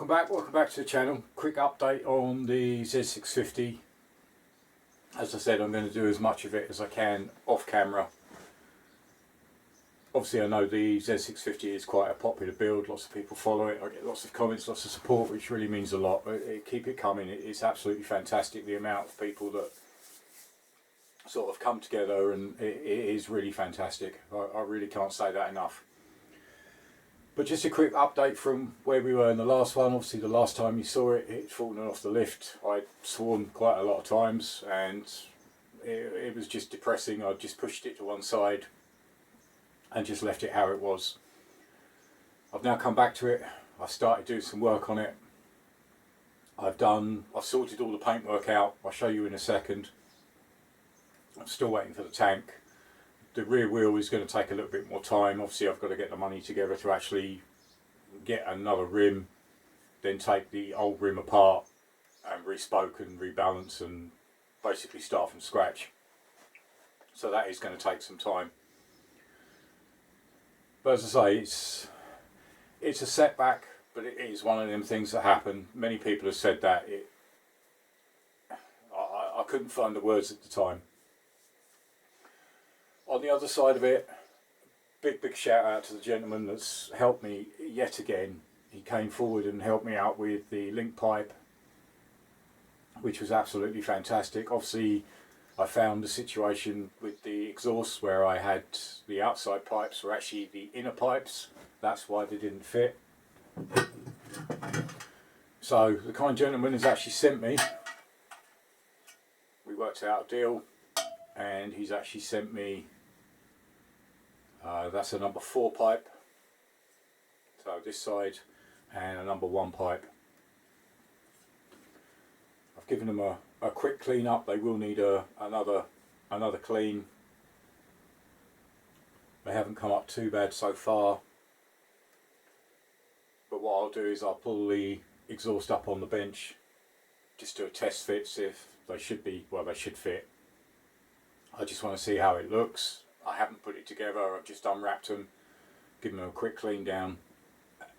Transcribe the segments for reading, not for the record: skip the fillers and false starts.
welcome back to the channel. Quick update on the Z650. As I said, I'm going to do as much of it as I can off camera. Obviously I know the Z650 is quite a popular build, lots of people follow it, I get lots of comments, lots of support, which really means a lot. Keep it coming, it's absolutely fantastic the amount of people that sort of come together, and it is really fantastic. I really can't say that enough. But just a quick update from where we were in the last one. Obviously the last time you saw it, it'd fallen off the lift. I'd sworn quite a lot of times and it was just depressing. I just pushed it to one side and just left it how it was. I've now come back to it. I started doing some work on it. I've sorted all the paintwork out. I'll show you in a second. I'm still waiting for the tank. The rear wheel is going to take a little bit more time. Obviously I've got to get the money together to actually get another rim, then take the old rim apart and respoke and rebalance and basically start from scratch. So that is going to take some time. But as I say, it's a setback, but it is one of them things that happen. Many people have said that. I couldn't find the words at the time. On the other side of it, big shout out to the gentleman that's helped me yet again. He came forward and helped me out with the link pipe, which was absolutely fantastic. Obviously I found the situation with the exhaust where I had the outside pipes were actually the inner pipes. That's why they didn't fit. So the kind gentleman has actually sent me, we worked out a deal, and he's actually sent me that's a number 4 pipe, so this side, and a number 1 pipe. I've given them a quick clean up. They will need another clean. They haven't come up too bad so far, but what I'll do is I'll pull the exhaust up on the bench, just do a test fit, see if they should be, well, they should fit. I just want to see how it looks. I haven't put it together, I've just unwrapped them, given them a quick clean down,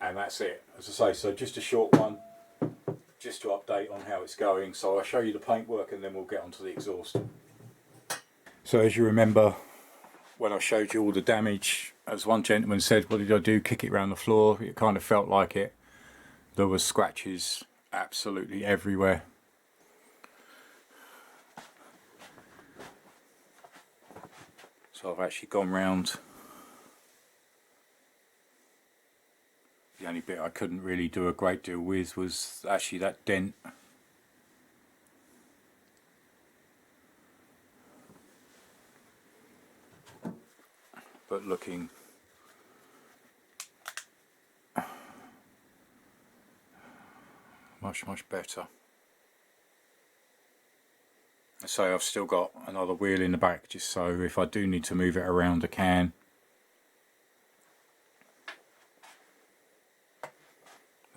and that's it. As I say, so just a short one, just to update on how it's going. So I'll show you the paintwork and then we'll get onto the exhaust. So as you remember, when I showed you all the damage, as one gentleman said, what did I do? Kick it around the floor? It kind of felt like it. There was scratches absolutely everywhere. So I've actually gone round. The only bit I couldn't really do a great deal with was actually that dent. But looking much better. So I've still got another wheel in the back, just so if I do need to move it around I can.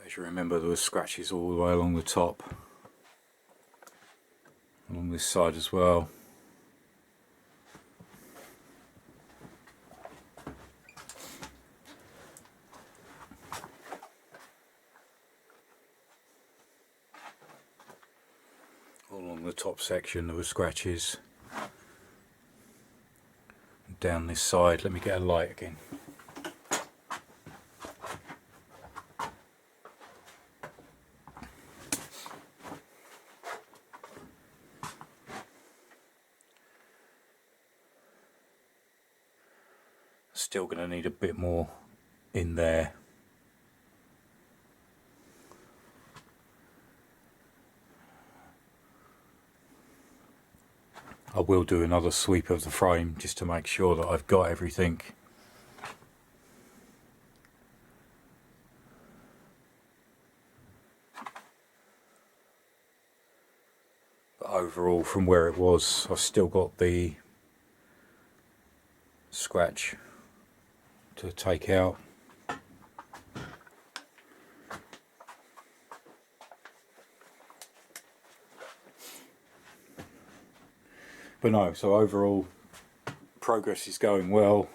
As you remember, there were scratches all the way along the top, along this side as well. Along the top section there were scratches. Down this side, let me get a light again. Still going to need a bit more in there. I will do another sweep of the frame just to make sure that I've got everything. But overall, from where it was, I've still got the scratch to take out. But no, so overall progress is going well.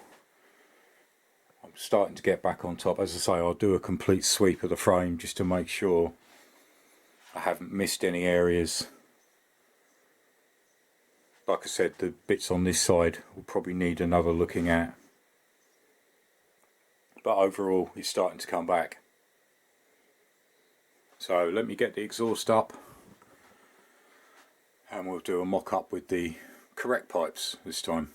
I'm starting to get back on top. As I say, I'll do a complete sweep of the frame just to make sure I haven't missed any areas. Like I said, the bits on this side will probably need another looking at, but overall it's starting to come back. So let me get the exhaust up and we'll do a mock-up with the correct pipes this time.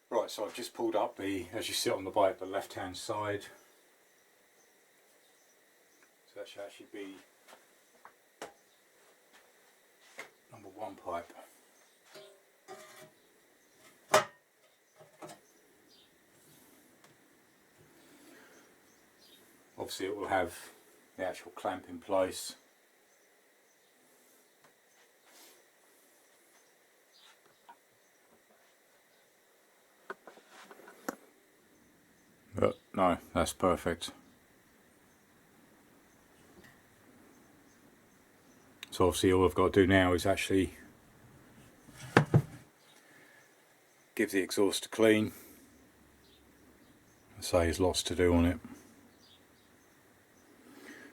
Right, so I've just pulled up as you sit on the bike, the left hand side. So that should actually be number 1 pipe. Obviously it will have the actual clamp in place. But no, that's perfect. So obviously all I've got to do now is actually give the exhaust a clean. I say there's lots to do on it.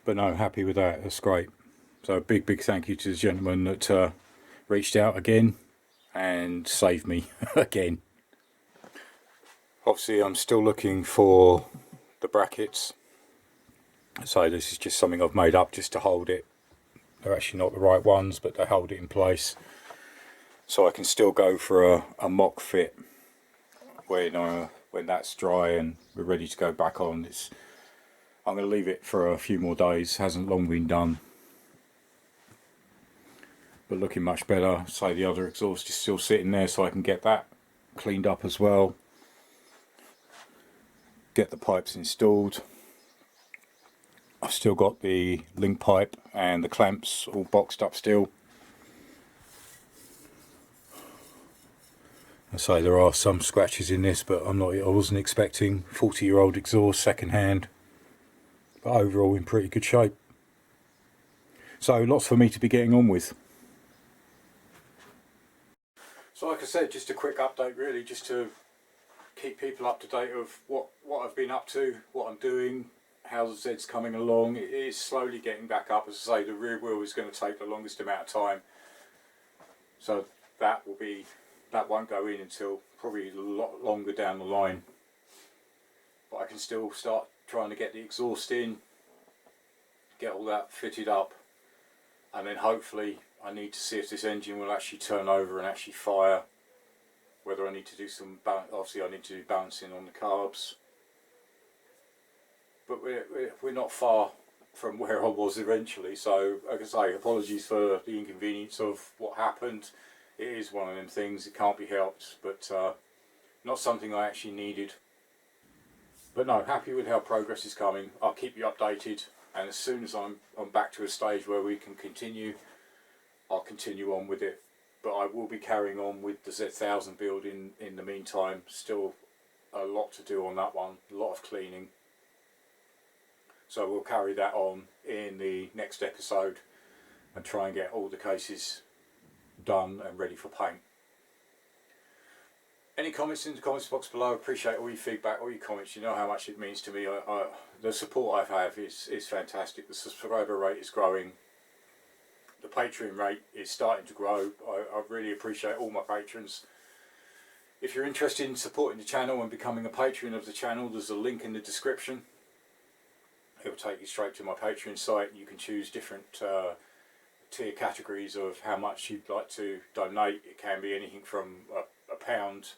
But no, happy with that, that's great. So a big thank you to the gentleman that reached out again and saved me again. Obviously I'm still looking for the brackets. So this is just something I've made up just to hold it. They're actually not the right ones, but they hold it in place. So I can still go for a mock fit when that's dry and we're ready to go back on. I'm going to leave it for a few more days, hasn't long been done. But looking much better. So the other exhaust is still sitting there, so I can get that cleaned up as well. Get the pipes installed. I've still got the link pipe and the clamps all boxed up still. I say there are some scratches in this, but I wasn't expecting 40-year-old exhaust second hand. But overall in pretty good shape. So lots for me to be getting on with. So like I said, just a quick update really, just to keep people up to date of what I've been up to, what I'm doing, how the Z's coming along. It is slowly getting back up. As I say, the rear wheel is going to take the longest amount of time. So that won't go in until probably a lot longer down the line. But I can still start trying to get the exhaust in, get all that fitted up, and then hopefully I need to see if this engine will actually turn over and actually fire. Whether I need to do some obviously I need to do balancing on the carbs. But we're not far from where I was eventually, so like I say, apologies for the inconvenience of what happened. It is one of them things, it can't be helped, but not something I actually needed. But no, happy with how progress is coming. I'll keep you updated, and as soon as I'm back to a stage where we can continue, I'll continue on with it. But I will be carrying on with the Z1000 build in the meantime. Still a lot to do on that one, a lot of cleaning. So we'll carry that on in the next episode and try and get all the cases done and ready for paint. Any comments in the comments box below? I appreciate all your feedback, all your comments. You know how much it means to me. The support I have is fantastic. The subscriber rate is growing. The Patreon rate is starting to grow. I really appreciate all my patrons. If you're interested in supporting the channel and becoming a patron of the channel, there's a link in the description. It will take you straight to my Patreon site. You can choose different tier categories of how much you'd like to donate. It can be anything from £1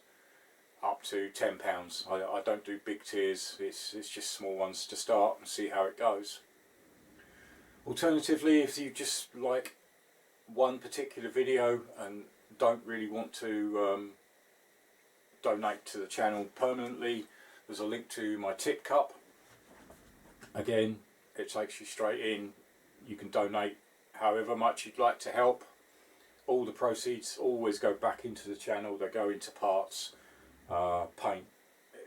up to £10. I don't do big tiers, it's just small ones to start and see how it goes. Alternatively, if you just like one particular video and don't really want to donate to the channel permanently, there's a link to my tip cup. Again, it takes you straight in. You can donate however much you'd like to help. All the proceeds always go back into the channel. They go into parts, paint,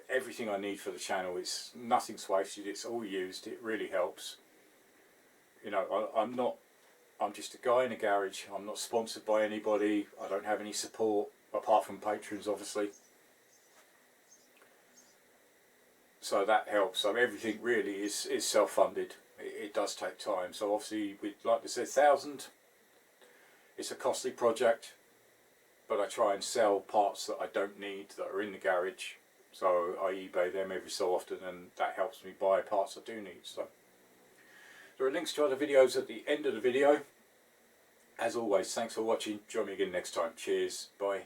everything I need for the channel. It's nothing's wasted, it's all used. It really helps. You know, I'm not I'm just a guy in a garage. I'm not sponsored by anybody. I don't have any support apart from patrons, obviously. So that helps. So everything really is self-funded. It does take time. So obviously, with like the Z1000, it's a costly project, but I try and sell parts that I don't need that are in the garage. So I eBay them every so often, and that helps me buy parts I do need. So there are links to other videos at the end of the video. As always, thanks for watching. Join me again next time. Cheers. Bye.